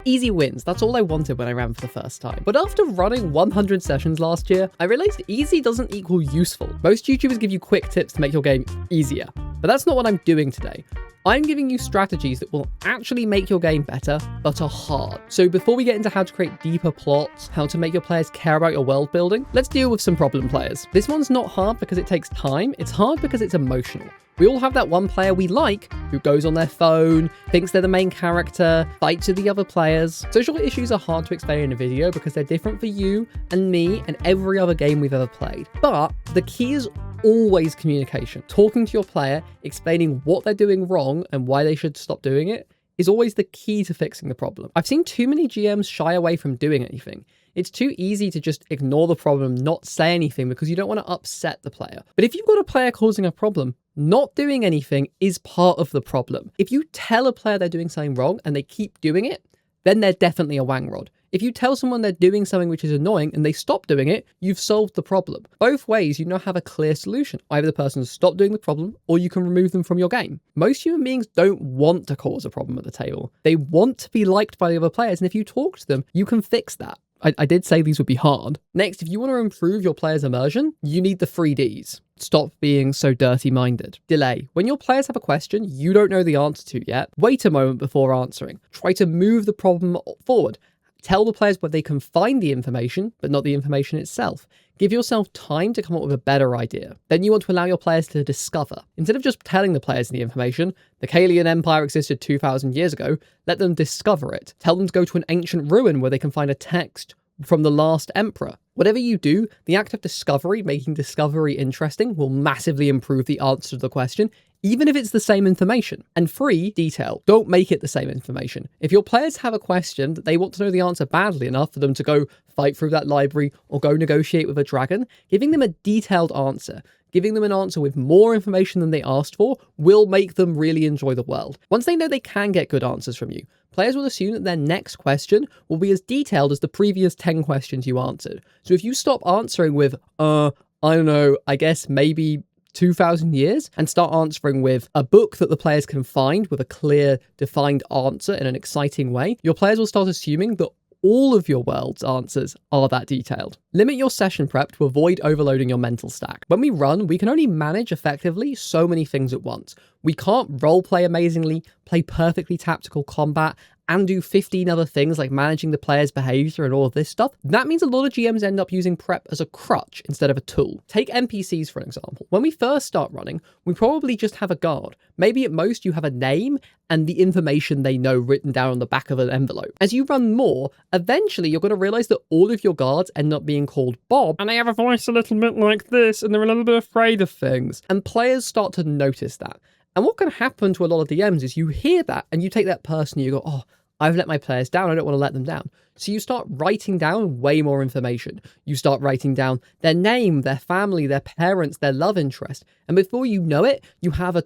Easy wins, that's all I wanted when I ran for the first time. But after running 100 sessions last year, I realized easy doesn't equal useful. Most YouTubers give you quick tips to make your game easier, but that's not what I'm doing today. I'm giving you strategies that will actually make your game better, but are hard. So before we get into how to create deeper plots, how to make your players care about your world building, let's deal with some problem players. This one's not hard because it takes time, it's hard because it's emotional. We all have that one player we like who goes on their phone, thinks they're the main character, fights with the other players. Social issues are hard to explain in a video because they're different for you and me and every other game we've ever played. But the key is always communication. Talking to your player, explaining what they're doing wrong and why they should stop doing it is always the key to fixing the problem. I've seen too many GMs shy away from doing anything. It's too easy to just ignore the problem, not say anything because you don't want to upset the player. But if you've got a player causing a problem, not doing anything is part of the problem. If you tell a player they're doing something wrong and they keep doing it, then they're definitely a wangrod. If you tell someone they're doing something which is annoying and they stop doing it, you've solved the problem. Both ways, you now have a clear solution. Either the person stopped doing the problem or you can remove them from your game. Most human beings don't want to cause a problem at the table. They want to be liked by the other players, and if you talk to them, you can fix that. I did say these would be hard. Next, if you want to improve your player's immersion, you need the 3Ds. Stop being so dirty-minded. Delay. When your players have a question you don't know the answer to yet, wait a moment before answering. Try to move the problem forward. Tell the players where they can find the information, but not the information itself. Give yourself time to come up with a better idea. Then you want to allow your players to discover. Instead of just telling the players the information, the Kalian Empire existed 2,000 years ago, let them discover it. Tell them to go to an ancient ruin where they can find a text from the last emperor. Whatever you do, the act of discovery, making discovery interesting, will massively improve the answer to the question, even if it's the same information. And 3, detail. Don't make it the same information. If your players have a question that they want to know the answer badly enough for them to go fight through that library or go negotiate with a dragon, giving them a detailed answer, giving them an answer with more information than they asked for, will make them really enjoy the world. Once they know they can get good answers from you, players will assume that their next question will be as detailed as the previous 10 questions you answered. So if you stop answering with, I don't know, I guess maybe 2,000 years, and start answering with a book that the players can find with a clear, defined answer in an exciting way, your players will start assuming that all of your world's answers are that detailed. Limit your session prep to avoid overloading your mental stack. When we run, we can only manage effectively so many things at once. We can't roleplay amazingly, play perfectly tactical combat, and do 15 other things like managing the player's behavior and all of this stuff. That means a lot of GMs end up using prep as a crutch instead of a tool. Take NPCs for an example. When we first start running, we probably just have a guard. Maybe at most you have a name and the information they know written down on the back of an envelope. As you run more, eventually you're going to realize that all of your guards end up being called Bob, and they have a voice a little bit like this, and they're a little bit afraid of things. And players start to notice that. And what can happen to a lot of DMs is you hear that and you take that person and you go, oh, I've let my players down, I don't want to let them down. So you start writing down way more information. You start writing down their name, their family, their parents, their love interest. And before you know it, you have an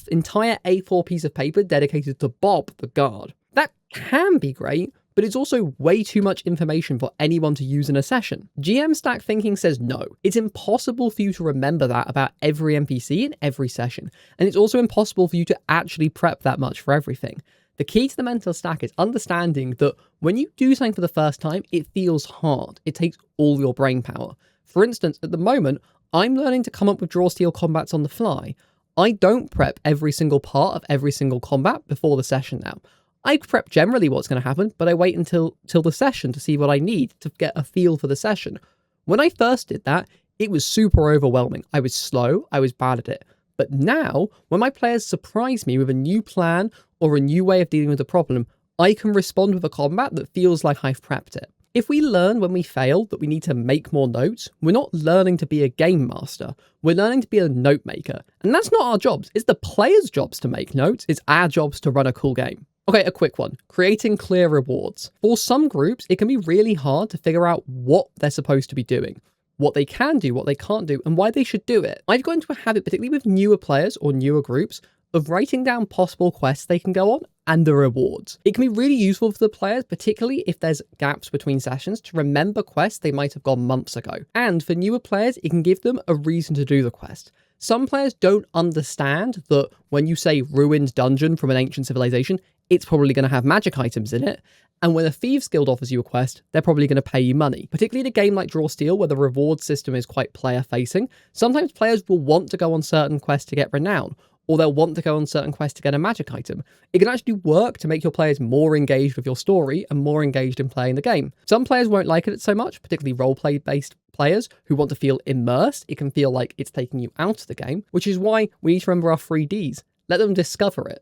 entire A4 piece of paper dedicated to Bob, the guard. That can be great, but it's also way too much information for anyone to use in a session. GM stack thinking says no. It's impossible for you to remember that about every NPC in every session. And it's also impossible for you to actually prep that much for everything. The key to the mental stack is understanding that when you do something for the first time, it feels hard. It takes all your brain power. For instance, at the moment, I'm learning to come up with draw steel combats on the fly. I don't prep every single part of every single combat before the session now. I prep generally what's going to happen, but I wait until the session to see what I need to get a feel for the session. When I first did that, it was super overwhelming. I was slow, I was bad at it. But now, when my players surprise me with a new plan or a new way of dealing with the problem, I can respond with a combat that feels like I've prepped it. If we learn when we fail that we need to make more notes, we're not learning to be a game master. We're learning to be a note maker. And that's not our jobs. It's the players' jobs to make notes. It's our jobs to run a cool game. Okay, a quick one. Creating clear rewards. For some groups, it can be really hard to figure out what they're supposed to be doing, what they can do, what they can't do, and why they should do it. I've got into a habit, particularly with newer players or newer groups, of writing down possible quests they can go on and the rewards. It can be really useful for the players, particularly if there's gaps between sessions, to remember quests they might have gone months ago. And for newer players, it can give them a reason to do the quest. Some players don't understand that when you say ruined dungeon from an ancient civilization, it's probably going to have magic items in it. And when a Thieves Guild offers you a quest, they're probably going to pay you money. Particularly in a game like Draw Steel, where the reward system is quite player-facing, sometimes players will want to go on certain quests to get renown, or they'll want to go on certain quests to get a magic item. It can actually work to make your players more engaged with your story and more engaged in playing the game. Some players won't like it so much, particularly roleplay-based players who want to feel immersed. It can feel like it's taking you out of the game, which is why we need to remember our 3Ds. Let them discover it.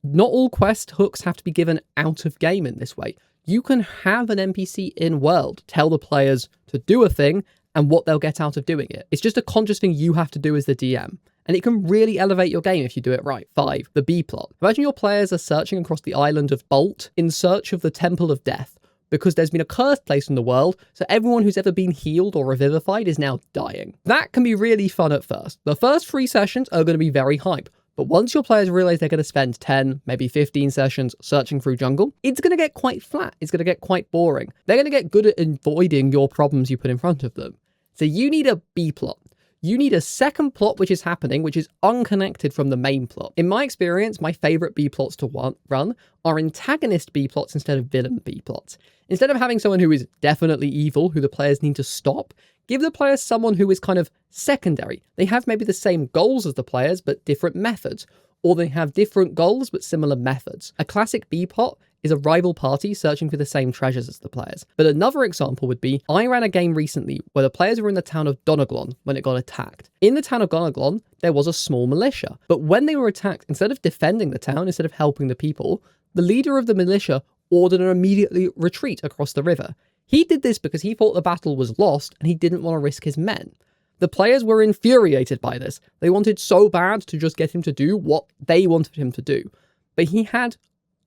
Not all quest hooks have to be given out of game in this way. You can have an NPC in world tell the players to do a thing and what they'll get out of doing it. It's just a conscious thing you have to do as the DM. And it can really elevate your game if you do it right. 5. The B plot. Imagine your players are searching across the island of Bolt in search of the Temple of Death, because there's been a curse placed in the world, so everyone who's ever been healed or revivified is now dying. That can be really fun at first. The first 3 sessions are going to be very hype, but once your players realize they're going to spend 10, maybe 15 sessions searching through jungle, it's going to get quite flat. It's going to get quite boring. They're going to get good at avoiding your problems you put in front of them. So you need a B plot. You need a second plot which is happening, which is unconnected from the main plot. In my experience, my favorite B plots to run are antagonist B plots instead of villain B plots. Instead of having someone who is definitely evil, who the players need to stop, give the players someone who is kind of secondary. They have maybe the same goals as the players, but different methods. Or they have different goals, but similar methods. A classic B plot is a rival party searching for the same treasures as the players. But another example would be, I ran a game recently where the players were in the town of Doneglon when it got attacked. In the town of Doneglon, there was a small militia. But when they were attacked, instead of defending the town, instead of helping the people, the leader of the militia ordered an immediate retreat across the river. He did this because he thought the battle was lost and he didn't want to risk his men. The players were infuriated by this. They wanted so bad to just get him to do what they wanted him to do. But he had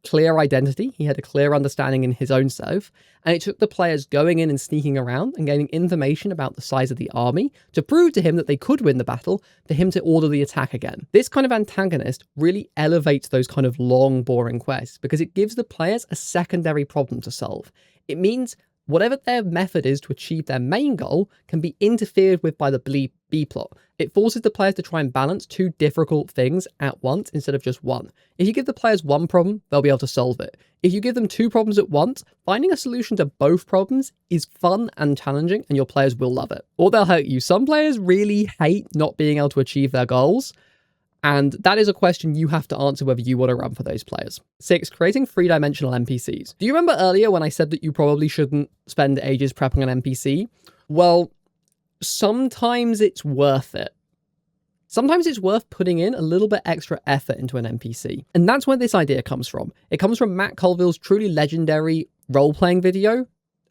clear identity, he had a clear understanding in his own self, and it took the players going in and sneaking around and gaining information about the size of the army to prove to him that they could win the battle, for him to order the attack again. This kind of antagonist really elevates those kind of long, boring quests because it gives the players a secondary problem to solve. It means whatever their method is to achieve their main goal can be interfered with by the B plot. It forces the players to try and balance 2 difficult things at once instead of just one. If you give the players one problem, they'll be able to solve it. If you give them 2 problems at once, finding a solution to both problems is fun and challenging, and your players will love it. Or they'll hurt you. Some players really hate not being able to achieve their goals, and that is a question you have to answer whether you want to run for those players. 6. Creating 3-dimensional NPCs. Do you remember earlier when I said that you probably shouldn't spend ages prepping an NPC? Well, sometimes it's worth it. Sometimes it's worth putting in a little bit extra effort into an NPC. And that's where this idea comes from. It comes from Matt Colville's truly legendary role-playing video.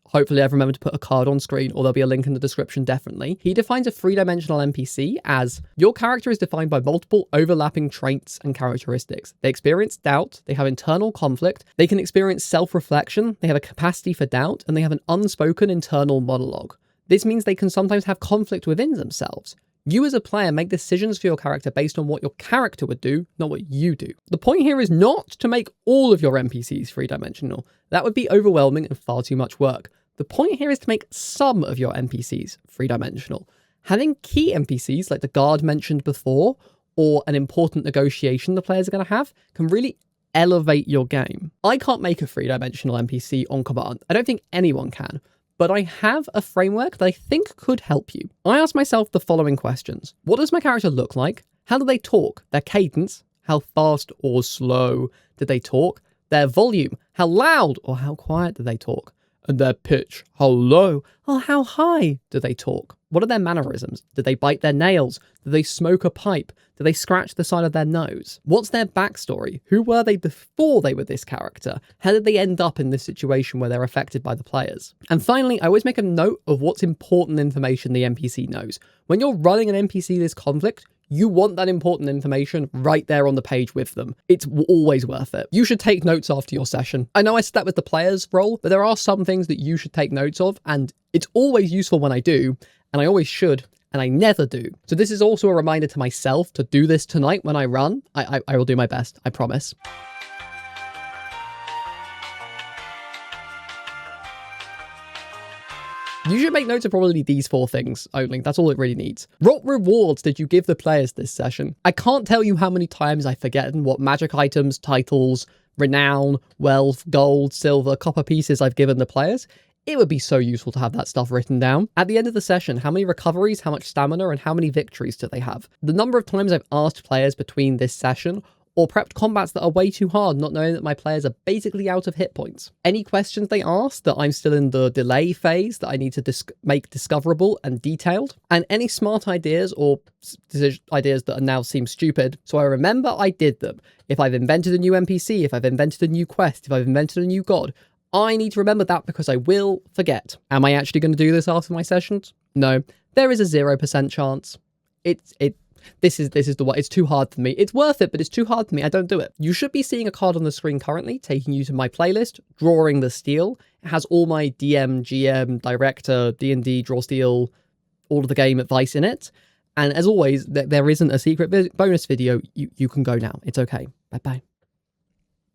Hopefully I've remembered to put a card on screen, or there'll be a link in the description definitely. He defines a 3-dimensional NPC as, your character is defined by multiple overlapping traits and characteristics. They experience doubt, they have internal conflict, they can experience self-reflection, they have a capacity for doubt, and they have an unspoken internal monologue. This means they can sometimes have conflict within themselves. You as a player make decisions for your character based on what your character would do, not what you do. The point here is not to make all of your NPCs 3-dimensional. That would be overwhelming and far too much work. The point here is to make some of your NPCs 3-dimensional. Having key NPCs like the guard mentioned before, or an important negotiation the players are going to have, can really elevate your game. I can't make a 3-dimensional NPC on command. I don't think anyone can. But I have a framework that I think could help you. I asked myself the following questions. What does my character look like? How do they talk? Their cadence? How fast or slow do they talk? Their volume? How loud or how quiet do they talk? And their pitch? How low or how high do they talk? What are their mannerisms? Do they bite their nails? Do they smoke a pipe? Do they scratch the side of their nose? What's their backstory? Who were they before they were this character? How did they end up in this situation where they're affected by the players? And finally, I always make a note of what's important information the NPC knows. When you're running an NPC this conflict, you want that important information right there on the page with them. It's always worth it. You should take notes after your session. I know I said that with the player's role, but there are some things that you should take notes of, and it's always useful when I do, and I always should, and I never do. So this is also a reminder to myself to do this tonight when I run. I will do my best, I promise. You should make notes of probably these 4 things only. That's all it really needs. What rewards did you give the players this session? I can't tell you how many times I've forgotten what magic items, titles, renown, wealth, gold, silver, copper pieces I've given the players. It would be so useful to have that stuff written down. At the end of the session, how many recoveries, how much stamina, and how many victories do they have? The number of times I've asked players between this session or prepped combats that are way too hard, not knowing that my players are basically out of hit points. Any questions they ask that I'm still in the delay phase that I need to make discoverable and detailed, and any smart ideas or ideas that now seem stupid, so I remember I did them. If I've invented a new NPC, if I've invented a new quest, if I've invented a new god, I need to remember that because I will forget. Am I actually going to do this after my sessions? No, there is a 0% chance. This is the one. It's too hard for me. It's worth it, but it's too hard for me. I don't do it. You should be seeing a card on the screen currently, taking you to my playlist, Drawing the Steel. It has all my DM, GM, Director, D&D, Draw Steel, all of the game advice in it. And as always, there isn't a secret bonus video. You can go now. It's okay. Bye-bye.